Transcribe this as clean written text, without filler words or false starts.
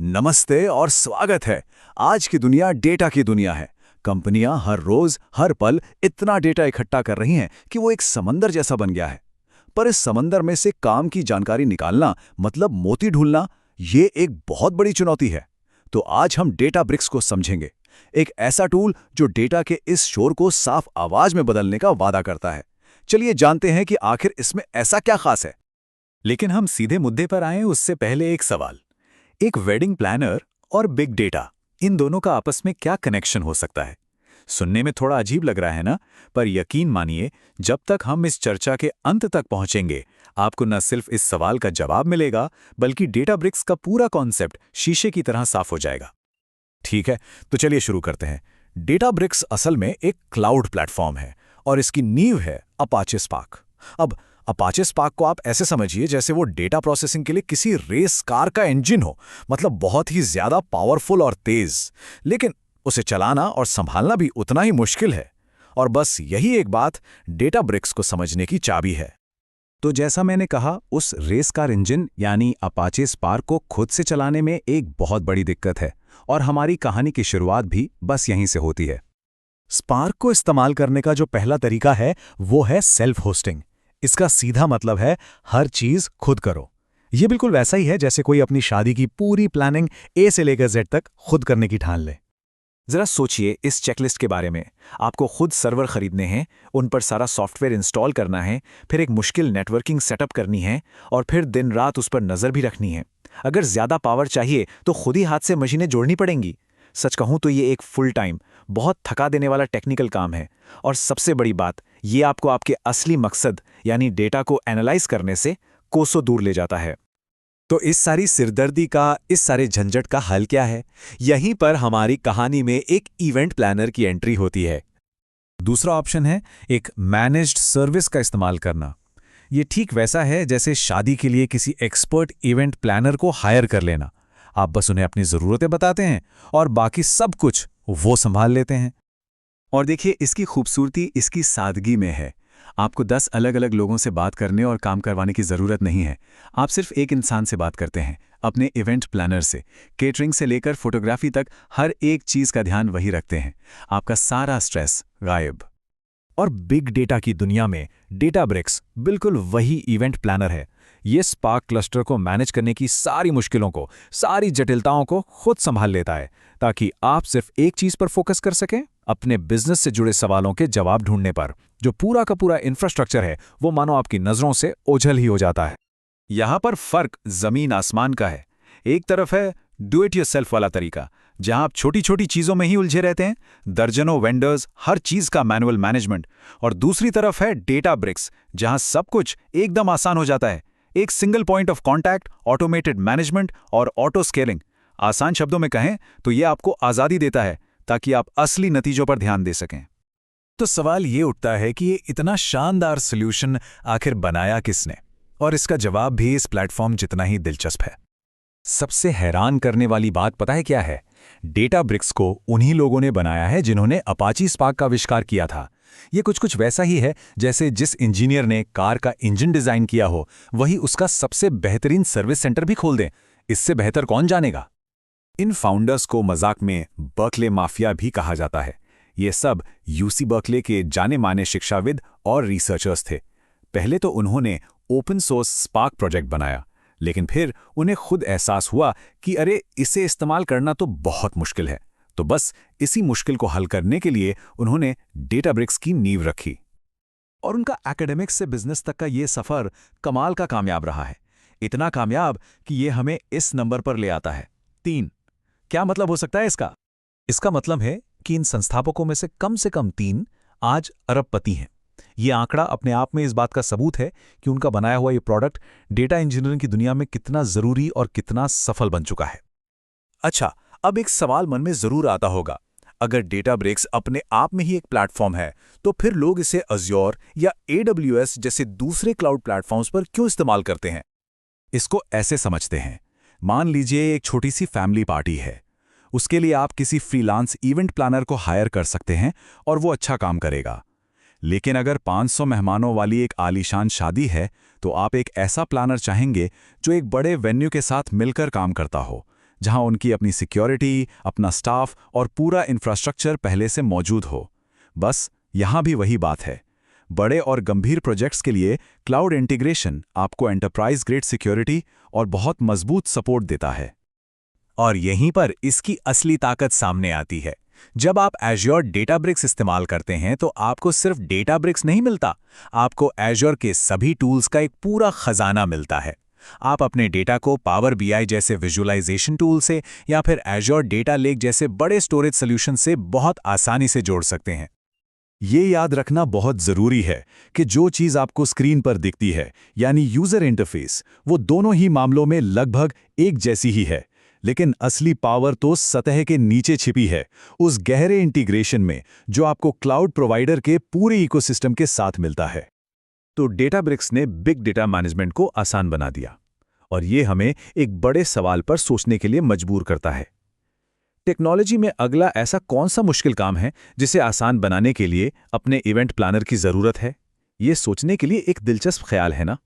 नमस्ते और स्वागत है। आज की दुनिया डेटा की दुनिया है। कंपनियां हर रोज हर पल इतना डेटा इकट्ठा कर रही हैं कि वो एक समंदर जैसा बन गया है। पर इस समंदर में से काम की जानकारी निकालना मतलब मोती ढूंढना, ये एक बहुत बड़ी चुनौती है। तो आज हम डेटा ब्रिक्स को समझेंगे, एक ऐसा टूल जो डेटा के इस शोर को साफ आवाज में बदलने का वादा करता है। चलिए जानते हैं कि आखिर इसमें ऐसा क्या खास है। लेकिन हम सीधे मुद्दे पर आएं उससे पहले एक सवाल। एक वेडिंग प्लानर और बिग डेटा, इन दोनों का आपस में क्या कनेक्शन हो सकता है? सुनने में थोड़ा अजीब लग रहा है ना? पर यकीन मानिए, जब तक हम इस चर्चा के अंत तक पहुंचेंगे, आपको न सिर्फ इस सवाल का जवाब मिलेगा, बल्कि डेटा ब्रिक्स का पूरा कॉन्सेप्ट शीशे की तरह साफ हो जाएगा। ठीक है, तो चलिए शुरू करते हैं। डेटा ब्रिक्स असल में एक क्लाउड प्लेटफॉर्म है और इसकी नींव है अपाचे स्पार्क। अब अपाचे स्पार्क को आप ऐसे समझिए जैसे वो डेटा प्रोसेसिंग के लिए किसी रेस कार का इंजन हो, मतलब बहुत ही ज्यादा पावरफुल और तेज, लेकिन उसे चलाना और संभालना भी उतना ही मुश्किल है। और बस यही एक बात डेटा ब्रिक्स को समझने की चाबी है। तो जैसा मैंने कहा, उस रेस कार इंजन यानी अपाचे स्पार्क को खुद से चलाने में एक बहुत बड़ी दिक्कत है, और हमारी कहानी की शुरुआत भी बस यहीं से होती है। स्पार्क को इस्तेमाल करने का जो पहला तरीका है वो है सेल्फ होस्टिंग। इसका सीधा मतलब है हर चीज खुद करो। ये बिल्कुल वैसा ही है जैसे कोई अपनी शादी की पूरी प्लानिंग ए से लेकर जेड तक खुद करने की ठान ले। जरा सोचिए इस चेकलिस्ट के बारे में। आपको खुद सर्वर खरीदने हैं, उन पर सारा सॉफ्टवेयर इंस्टॉल करना है, फिर एक मुश्किल नेटवर्किंग सेटअप करनी है, और फिर दिन रात उस पर नजर भी रखनी है। अगर ज्यादा पावर चाहिए तो खुद ही हाथ से मशीनें जोड़नी पड़ेंगी। सच कहूं तो ये एक फुल टाइम, बहुत थका देने वाला टेक्निकल काम है। और सबसे बड़ी बात, ये आपको आपके असली मकसद यानी डेटा को एनालाइज करने से कोसों दूर ले जाता है। तो इस सारी सिरदर्दी का, इस सारे झंझट का हल क्या है? यहीं पर हमारी कहानी में एक इवेंट प्लानर की एंट्री होती है। दूसरा ऑप्शन है एक मैनेज्ड सर्विस का इस्तेमाल करना। ये ठीक वैसा है जैसे शादी के लिए किसी एक्सपर्ट इवेंट प्लानर को हायर कर लेना। आप बस उन्हें अपनी ज़रूरतें बताते हैं और बाकी सब कुछ वो संभाल लेते हैं। और देखिए, इसकी खूबसूरती इसकी सादगी में है। आपको 10 अलग अलग लोगों से बात करने और काम करवाने की ज़रूरत नहीं है। आप सिर्फ एक इंसान से बात करते हैं, अपने इवेंट प्लानर से। केटरिंग से लेकर फोटोग्राफी तक हर एक चीज़ का ध्यान वही रखते हैं। आपका सारा स्ट्रेस गायब। और बिग डेटा की दुनिया में डेटा ब्रिक्स बिल्कुल वही इवेंट प्लानर है। ये स्पार्क क्लस्टर को मैनेज करने की सारी मुश्किलों को, सारी जटिलताओं को खुद संभाल लेता है, ताकि आप सिर्फ एक चीज पर फोकस कर सकें, अपने बिजनेस से जुड़े सवालों के जवाब ढूंढने पर। जो पूरा का पूरा इंफ्रास्ट्रक्चर है वो मानो आपकी नजरों से ओझल ही हो जाता है। यहां पर फर्क जमीन आसमान का है। एक तरफ है डू इट योरसेल्फ वाला तरीका, जहां आप छोटी छोटी चीजों में ही उलझे रहते हैं, दर्जनों वेंडर्स, हर चीज का मैनुअल मैनेजमेंट। और दूसरी तरफ है डेटा ब्रिक्स, जहां सब कुछ एकदम आसान हो जाता है। एक single point of contact, automated management और ऑटो स्केलिंग। आसान शब्दों में कहें तो यह आपको आजादी देता है ताकि आप असली नतीजों पर ध्यान दे सकें। तो सवाल ये उठता है कि ये इतना शानदार सॉल्यूशन आखिर बनाया किसने? और इसका जवाब भी इस प्लेटफॉर्म जितना ही दिलचस्प है। सबसे हैरान करने वाली बात पता है क्या है? डेटा ब्रिक्स को उन्हीं लोगों ने बनाया है जिन्होंने अपाची स्पार्क का आविष्कार किया था। ये कुछ वैसा ही है जैसे जिस इंजीनियर ने कार का इंजन डिजाइन किया हो, वही उसका सबसे बेहतरीन सर्विस सेंटर भी खोल दें। इससे बेहतर कौन जानेगा? इन फाउंडर्स को मजाक में बर्कले माफिया भी कहा जाता है। ये सब यूसी बर्कले के जाने माने शिक्षाविद और रिसर्चर्स थे। पहले तो उन्होंने ओपन सोर्स स्पार्क प्रोजेक्ट बनाया, लेकिन फिर उन्हें खुद एहसास हुआ कि अरे, इसे इस्तेमाल करना तो बहुत मुश्किल है। तो बस इसी मुश्किल को हल करने के लिए उन्होंने डेटा ब्रिक्स की नींव रखी। और उनका एकेडमिक्स से बिजनेस तक का ये सफर कमाल का कामयाब रहा है। इतना कामयाब कि ये हमें इस नंबर पर ले आता है, 3। क्या मतलब हो सकता है इसका? इसका मतलब है कि इन संस्थापकों में से कम 3 आज अरबपति हैं। ये आंकड़ा अपने आप में इस बात का सबूत है कि उनका बनाया हुआ ये प्रोडक्ट डेटा इंजीनियरिंग की दुनिया में कितना जरूरी और कितना सफल बन चुका है। अच्छा, अब एक सवाल मन में जरूर आता होगा, अगर डेटा ब्रिक्स अपने आप में ही एक प्लेटफॉर्म है, तो फिर लोग इसे अज्योर या AWS जैसे दूसरे क्लाउड प्लेटफॉर्म्स पर क्यों इस्तेमाल करते हैं? इसको ऐसे समझते हैं। मान लीजिए एक छोटी सी फैमिली पार्टी है। उसके लिए आप किसी फ्रीलांस इवेंट प्लानर को हायर कर सकते हैं और वो अच्छा काम करेगा। लेकिन अगर 500 मेहमानों वाली एक आलीशान शादी है, तो आप एक ऐसा प्लानर चाहेंगे जो एक बड़े वेन्यू के साथ मिलकर काम करता हो, जहां उनकी अपनी सिक्योरिटी, अपना स्टाफ और पूरा इंफ्रास्ट्रक्चर पहले से मौजूद हो। बस यहां भी वही बात है। बड़े और गंभीर प्रोजेक्ट्स के लिए क्लाउड इंटीग्रेशन आपको एंटरप्राइज ग्रेड सिक्योरिटी और बहुत मजबूत सपोर्ट देता है। और यहीं पर इसकी असली ताकत सामने आती है। जब आप एज़्योर डेटाब्रिक्स इस्तेमाल करते हैं तो आपको सिर्फ डेटाब्रिक्स नहीं मिलता, आपको एज़्योर के सभी टूल्स का एक पूरा खजाना मिलता है। आप अपने डेटा को पावर बीआई जैसे विजुअलाइजेशन टूल से या फिर एज़्योर डेटा लेक जैसे बड़े स्टोरेज सॉल्यूशन से बहुत आसानी से जोड़ सकते हैं। ये याद रखना बहुत ज़रूरी है कि जो चीज़ आपको स्क्रीन पर दिखती है, यानी यूज़र इंटरफेस, वो दोनों ही मामलों में लगभग एक जैसी ही है। लेकिन असली पावर तो सतह के नीचे छिपी है, उस गहरे इंटीग्रेशन में जो आपको क्लाउड प्रोवाइडर के पूरे इकोसिस्टम के साथ मिलता है। तो डेटाब्रिक्स ने बिग डेटा मैनेजमेंट को आसान बना दिया, और ये हमें एक बड़े सवाल पर सोचने के लिए मजबूर करता है। टेक्नोलॉजी में अगला ऐसा कौन सा मुश्किल काम है जिसे आसान बनाने के लिए अपने इवेंट प्लानर की ज़रूरत है? ये सोचने के लिए एक दिलचस्प ख्याल है ना?